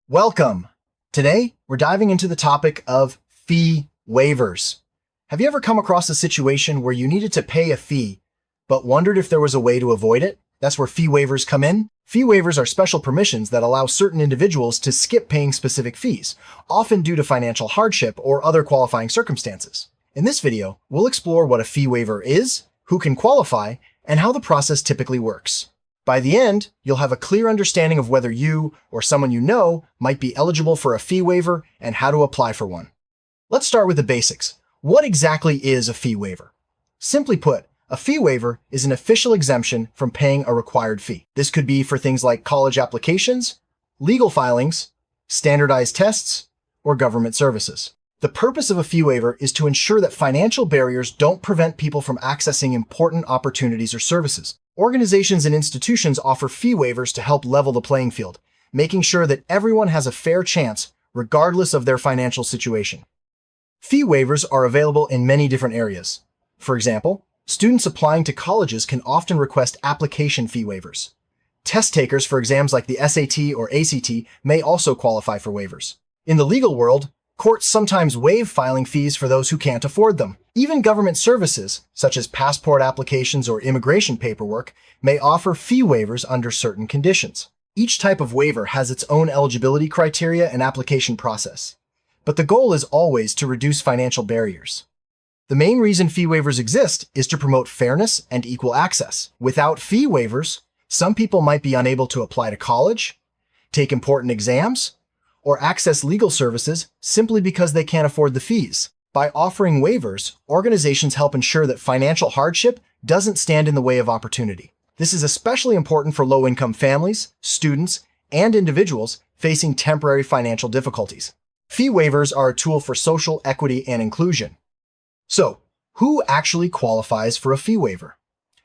Welcome! Today, we're diving into the topic of fee waivers. Have you ever come across a situation where you needed to pay a fee, but wondered if there was a way to avoid it? That's where fee waivers come in. Fee waivers are special permissions that allow certain individuals to skip paying specific fees, often due to financial hardship or other qualifying circumstances. In this video, we'll explore what a fee waiver is, who can qualify, and how the process typically works. By the end, you'll have a clear understanding of whether you or someone you know might be eligible for a fee waiver and how to apply for one. Let's start with the basics. What exactly is a fee waiver? Simply put, a fee waiver is an official exemption from paying a required fee. This could be for things like college applications, legal filings, standardized tests, or government services. The purpose of a fee waiver is to ensure that financial barriers don't prevent people from accessing important opportunities or services. Organizations and institutions offer fee waivers to help level the playing field, making sure that everyone has a fair chance regardless of their financial situation. Fee waivers are available in many different areas. For example, students applying to colleges can often request application fee waivers. Test takers for exams like the SAT or ACT may also qualify for waivers. In the legal world, courts sometimes waive filing fees for those who can't afford them. Even government services, such as passport applications or immigration paperwork, may offer fee waivers under certain conditions. Each type of waiver has its own eligibility criteria and application process, but the goal is always to reduce financial barriers. The main reason fee waivers exist is to promote fairness and equal access. Without fee waivers, some people might be unable to apply to college, take important exams, or access legal services simply because they can't afford the fees. By offering waivers, organizations help ensure that financial hardship doesn't stand in the way of opportunity. This is especially important for low-income families, students, and individuals facing temporary financial difficulties. Fee waivers are a tool for social equity and inclusion. So, who actually qualifies for a fee waiver?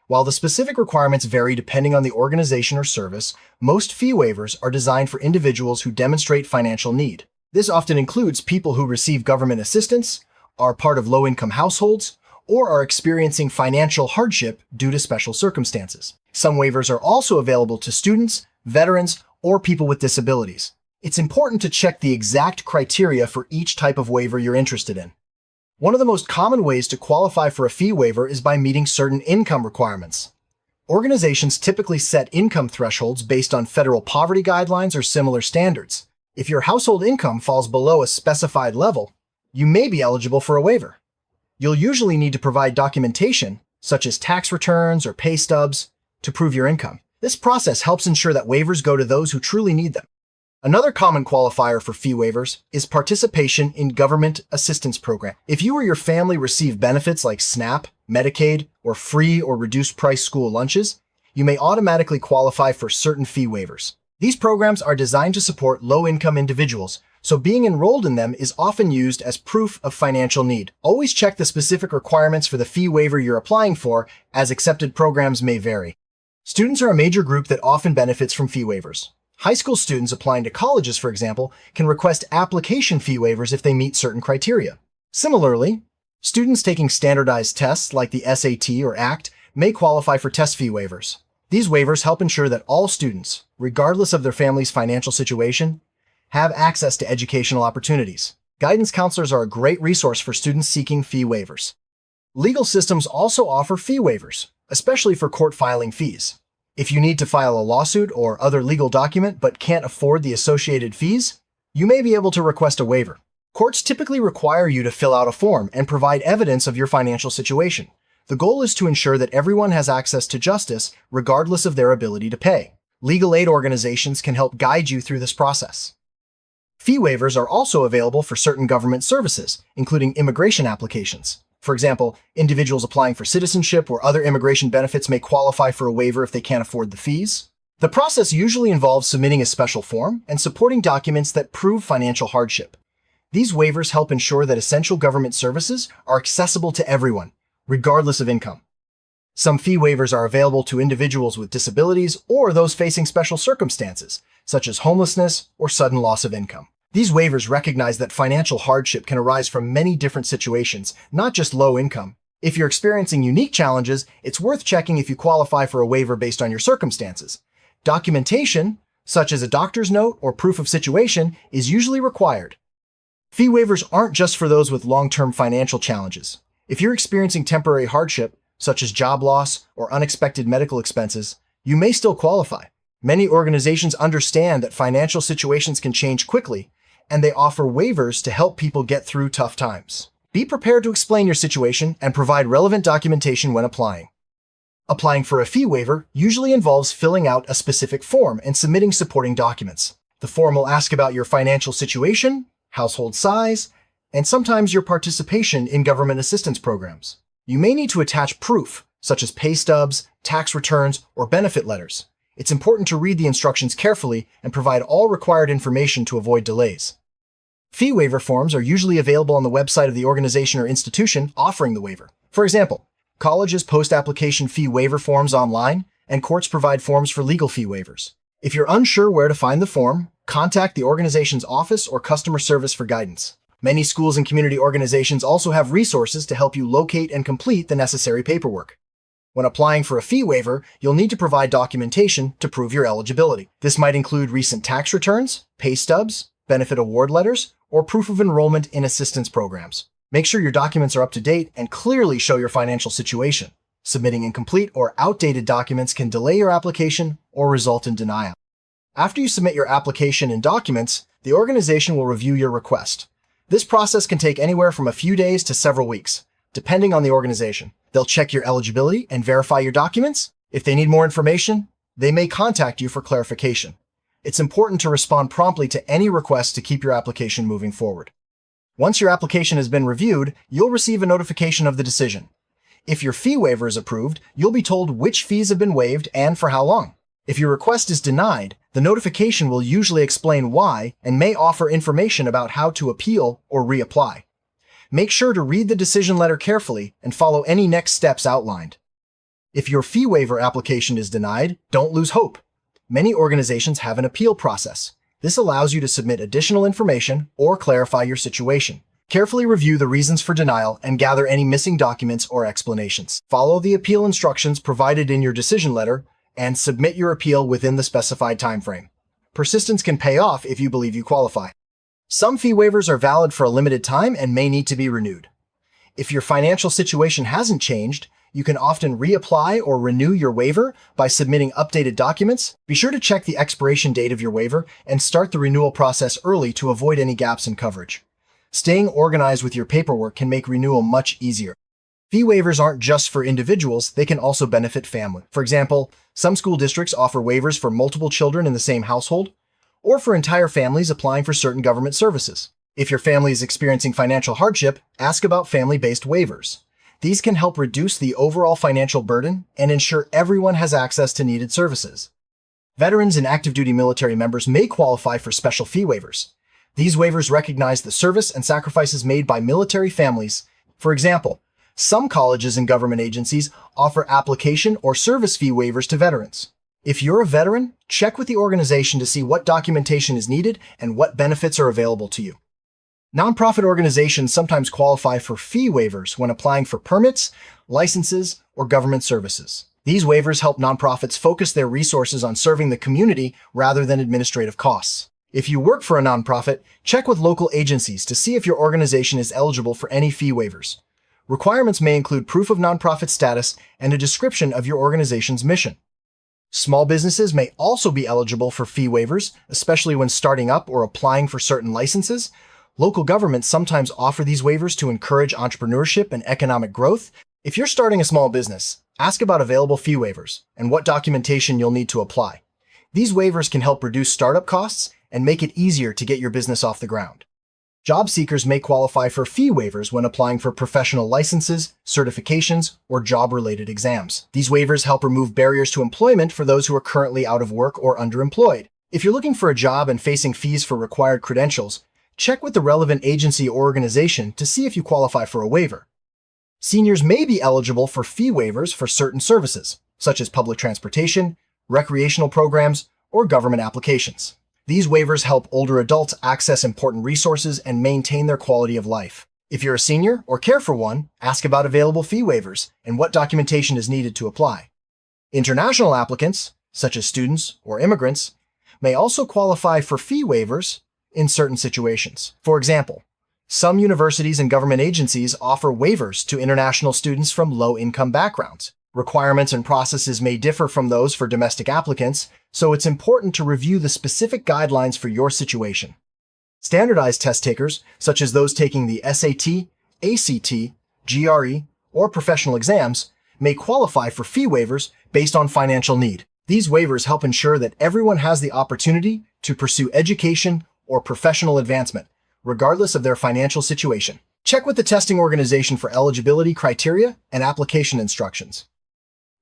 While the specific requirements vary depending on the organization or service, most fee waivers are designed for individuals who demonstrate financial need. This often includes people who receive government assistance, are part of low-income households, or are experiencing financial hardship due to special circumstances. Some waivers are also available to students, veterans, or people with disabilities. It's important to check the exact criteria for each type of waiver you're interested in. One of the most common ways to qualify for a fee waiver is by meeting certain income requirements. Organizations typically set income thresholds based on federal poverty guidelines or similar standards. If your household income falls below a specified level, you may be eligible for a waiver. You'll usually need to provide documentation, such as tax returns or pay stubs, to prove your income. This process helps ensure that waivers go to those who truly need them. Another common qualifier for fee waivers is participation in government assistance program. If you or your family receive benefits like SNAP, Medicaid, or free or reduced price school lunches, you may automatically qualify for certain fee waivers. These programs are designed to support low-income individuals, so being enrolled in them is often used as proof of financial need. Always check the specific requirements for the fee waiver you're applying for, as accepted programs may vary. Students are a major group that often benefits from fee waivers. High school students applying to colleges, for example, can request application fee waivers if they meet certain criteria. Similarly, students taking standardized tests like the SAT or ACT may qualify for test fee waivers. These waivers help ensure that all students, regardless of their family's financial situation, have access to educational opportunities. Guidance counselors are a great resource for students seeking fee waivers. Legal systems also offer fee waivers, especially for court filing fees. If you need to file a lawsuit or other legal document but can't afford the associated fees, you may be able to request a waiver. Courts typically require you to fill out a form and provide evidence of your financial situation. The goal is to ensure that everyone has access to justice regardless of their ability to pay. Legal aid organizations can help guide you through this process. Fee waivers are also available for certain government services, including immigration applications. For example, individuals applying for citizenship or other immigration benefits may qualify for a waiver if they can't afford the fees. The process usually involves submitting a special form and supporting documents that prove financial hardship. These waivers help ensure that essential government services are accessible to everyone, regardless of income. Some fee waivers are available to individuals with disabilities or those facing special circumstances, such as homelessness or sudden loss of income. These waivers recognize that financial hardship can arise from many different situations, not just low income. If you're experiencing unique challenges, it's worth checking if you qualify for a waiver based on your circumstances. Documentation, such as a doctor's note or proof of situation, is usually required. Fee waivers aren't just for those with long-term financial challenges. If you're experiencing temporary hardship, such as job loss or unexpected medical expenses, you may still qualify. Many organizations understand that financial situations can change quickly, and they offer waivers to help people get through tough times. Be prepared to explain your situation and provide relevant documentation when applying. Applying for a fee waiver usually involves filling out a specific form and submitting supporting documents. The form will ask about your financial situation, household size, and sometimes your participation in government assistance programs. You may need to attach proof, such as pay stubs, tax returns, or benefit letters. It's important to read the instructions carefully and provide all required information to avoid delays. Fee waiver forms are usually available on the website of the organization or institution offering the waiver. For example, colleges post application fee waiver forms online, and courts provide forms for legal fee waivers. If you're unsure where to find the form, contact the organization's office or customer service for guidance. Many schools and community organizations also have resources to help you locate and complete the necessary paperwork. When applying for a fee waiver, you'll need to provide documentation to prove your eligibility. This might include recent tax returns, pay stubs, benefit award letters, or proof of enrollment in assistance programs. Make sure your documents are up to date and clearly show your financial situation. Submitting incomplete or outdated documents can delay your application or result in denial. After you submit your application and documents, the organization will review your request. This process can take anywhere from a few days to several weeks, depending on the organization. They'll check your eligibility and verify your documents. If they need more information, they may contact you for clarification. It's important to respond promptly to any request to keep your application moving forward. Once your application has been reviewed, you'll receive a notification of the decision. If your fee waiver is approved, you'll be told which fees have been waived and for how long. If your request is denied, the notification will usually explain why and may offer information about how to appeal or reapply. Make sure to read the decision letter carefully and follow any next steps outlined. If your fee waiver application is denied, don't lose hope. Many organizations have an appeal process. This allows you to submit additional information or clarify your situation. Carefully review the reasons for denial and gather any missing documents or explanations. Follow the appeal instructions provided in your decision letter and submit your appeal within the specified timeframe. Persistence can pay off if you believe you qualify. Some fee waivers are valid for a limited time and may need to be renewed. If your financial situation hasn't changed, you can often reapply or renew your waiver by submitting updated documents. Be sure to check the expiration date of your waiver and start the renewal process early to avoid any gaps in coverage. Staying organized with your paperwork can make renewal much easier. Fee waivers aren't just for individuals, they can also benefit family. For example, some school districts offer waivers for multiple children in the same household, or for entire families applying for certain government services. If your family is experiencing financial hardship, ask about family-based waivers. These can help reduce the overall financial burden and ensure everyone has access to needed services. Veterans and active duty military members may qualify for special fee waivers. These waivers recognize the service and sacrifices made by military families. For example, some colleges and government agencies offer application or service fee waivers to veterans. If you're a veteran, check with the organization to see what documentation is needed and what benefits are available to you. Nonprofit organizations sometimes qualify for fee waivers when applying for permits, licenses, or government services. These waivers help nonprofits focus their resources on serving the community rather than administrative costs. If you work for a nonprofit, check with local agencies to see if your organization is eligible for any fee waivers. Requirements may include proof of nonprofit status and a description of your organization's mission. Small businesses may also be eligible for fee waivers, especially when starting up or applying for certain licenses. Local governments sometimes offer these waivers to encourage entrepreneurship and economic growth. If you're starting a small business, ask about available fee waivers and what documentation you'll need to apply. These waivers can help reduce startup costs and make it easier to get your business off the ground. Job seekers may qualify for fee waivers when applying for professional licenses, certifications, or job-related exams. These waivers help remove barriers to employment for those who are currently out of work or underemployed. If you're looking for a job and facing fees for required credentials, check with the relevant agency or organization to see if you qualify for a waiver. Seniors may be eligible for fee waivers for certain services, such as public transportation, recreational programs, or government applications. These waivers help older adults access important resources and maintain their quality of life. If you're a senior or care for one, ask about available fee waivers and what documentation is needed to apply. International applicants, such as students or immigrants, may also qualify for fee waivers in certain situations. For example, some universities and government agencies offer waivers to international students from low-income backgrounds. Requirements and processes may differ from those for domestic applicants, so it's important to review the specific guidelines for your situation. Standardized test takers, such as those taking the SAT, ACT, GRE, or professional exams, may qualify for fee waivers based on financial need. These waivers help ensure that everyone has the opportunity to pursue education or professional advancement, regardless of their financial situation. Check with the testing organization for eligibility criteria and application instructions.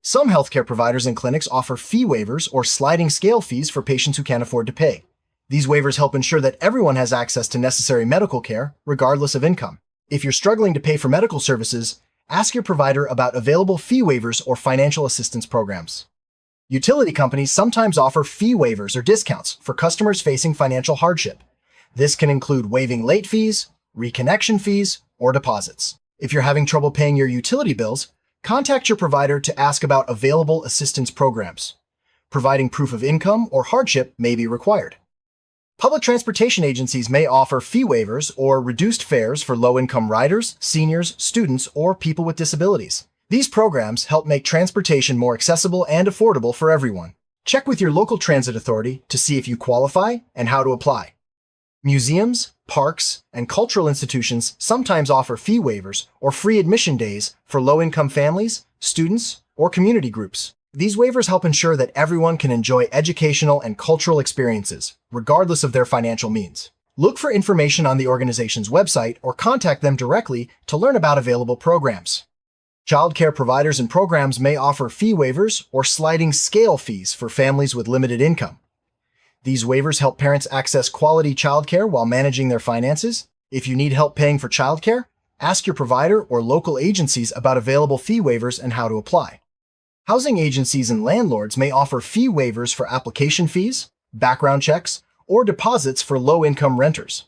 Some healthcare providers and clinics offer fee waivers or sliding scale fees for patients who can't afford to pay. These waivers help ensure that everyone has access to necessary medical care, regardless of income. If you're struggling to pay for medical services, ask your provider about available fee waivers or financial assistance programs. Utility companies sometimes offer fee waivers or discounts for customers facing financial hardship. This can include waiving late fees, reconnection fees, or deposits. If you're having trouble paying your utility bills, contact your provider to ask about available assistance programs. Providing proof of income or hardship may be required. Public transportation agencies may offer fee waivers or reduced fares for low-income riders, seniors, students, or people with disabilities. These programs help make transportation more accessible and affordable for everyone. Check with your local transit authority to see if you qualify and how to apply. Museums, parks, and cultural institutions sometimes offer fee waivers or free admission days for low-income families, students, or community groups. These waivers help ensure that everyone can enjoy educational and cultural experiences, regardless of their financial means. Look for information on the organization's website or contact them directly to learn about available programs. Childcare providers and programs may offer fee waivers or sliding scale fees for families with limited income. These waivers help parents access quality childcare while managing their finances. If you need help paying for childcare, ask your provider or local agencies about available fee waivers and how to apply. Housing agencies and landlords may offer fee waivers for application fees, background checks, or deposits for low-income renters.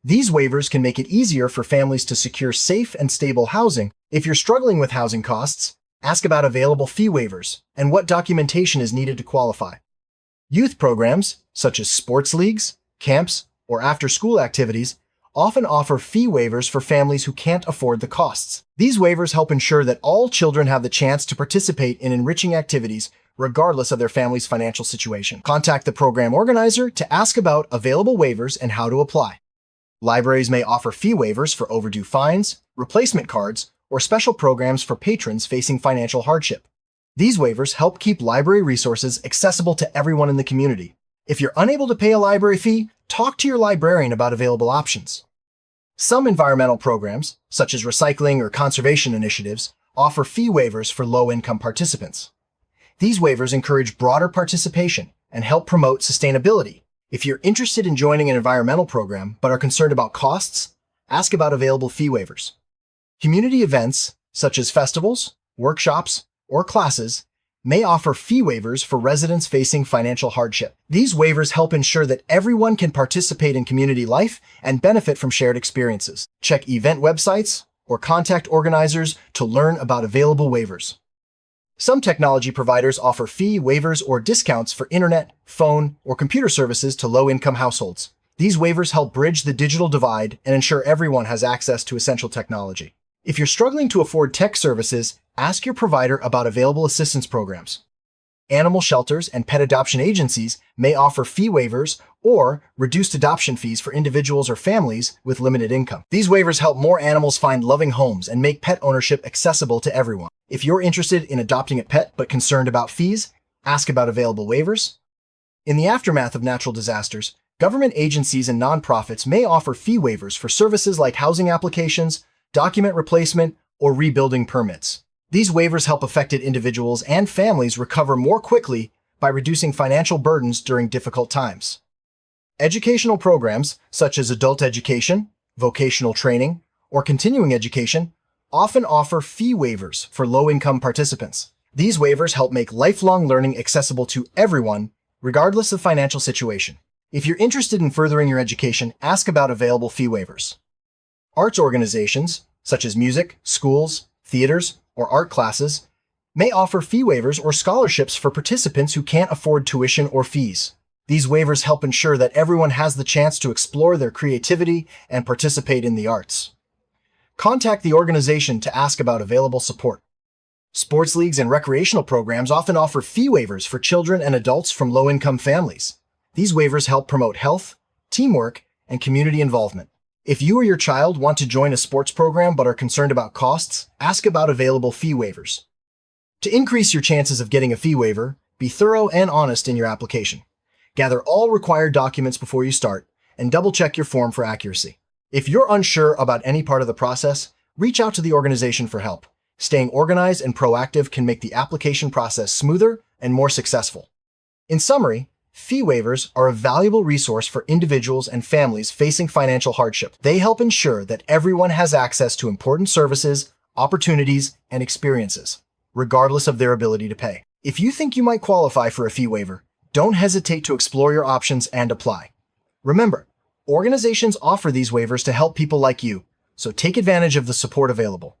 These waivers can make it easier for families to secure safe and stable housing. If you're struggling with housing costs, ask about available fee waivers and what documentation is needed to qualify. Youth programs, such as sports leagues, camps, or after-school activities, often offer fee waivers for families who can't afford the costs. These waivers help ensure that all children have the chance to participate in enriching activities regardless of their family's financial situation. Contact the program organizer to ask about available waivers and how to apply. Libraries may offer fee waivers for overdue fines, replacement cards, or special programs for patrons facing financial hardship. These waivers help keep library resources accessible to everyone in the community. If you're unable to pay a library fee, talk to your librarian about available options. Some environmental programs, such as recycling or conservation initiatives, offer fee waivers for low-income participants. These waivers encourage broader participation and help promote sustainability. If you're interested in joining an environmental program but are concerned about costs, ask about available fee waivers. Community events, such as festivals, workshops, or classes, may offer fee waivers for residents facing financial hardship. These waivers help ensure that everyone can participate in community life and benefit from shared experiences. Check event websites or contact organizers to learn about available waivers. Some technology providers offer fee waivers or discounts for internet, phone, or computer services to low-income households. These waivers help bridge the digital divide and ensure everyone has access to essential technology. If you're struggling to afford tech services, ask your provider about available assistance programs. Animal shelters and pet adoption agencies may offer fee waivers or reduced adoption fees for individuals or families with limited income. These waivers help more animals find loving homes and make pet ownership accessible to everyone. If you're interested in adopting a pet but concerned about fees, ask about available waivers. In the aftermath of natural disasters, government agencies and nonprofits may offer fee waivers for services like housing applications, document replacement, or rebuilding permits. These waivers help affected individuals and families recover more quickly by reducing financial burdens during difficult times. Educational programs, such as adult education, vocational training, or continuing education, often offer fee waivers for low-income participants. These waivers help make lifelong learning accessible to everyone, regardless of financial situation. If you're interested in furthering your education, ask about available fee waivers. Arts organizations, such as music, schools, theaters, or art classes, may offer fee waivers or scholarships for participants who can't afford tuition or fees. These waivers help ensure that everyone has the chance to explore their creativity and participate in the arts. Contact the organization to ask about available support. Sports leagues and recreational programs often offer fee waivers for children and adults from low-income families. These waivers help promote health, teamwork, and community involvement. If you or your child want to join a sports program but are concerned about costs, ask about available fee waivers. To increase your chances of getting a fee waiver, be thorough and honest in your application. Gather all required documents before you start, and double-check your form for accuracy. If you're unsure about any part of the process, reach out to the organization for help. Staying organized and proactive can make the application process smoother and more successful. In summary, fee waivers are a valuable resource for individuals and families facing financial hardship. They help ensure that everyone has access to important services, opportunities, and experiences, regardless of their ability to pay. If you think you might qualify for a fee waiver, don't hesitate to explore your options and apply. Remember, organizations offer these waivers to help people like you, so take advantage of the support available.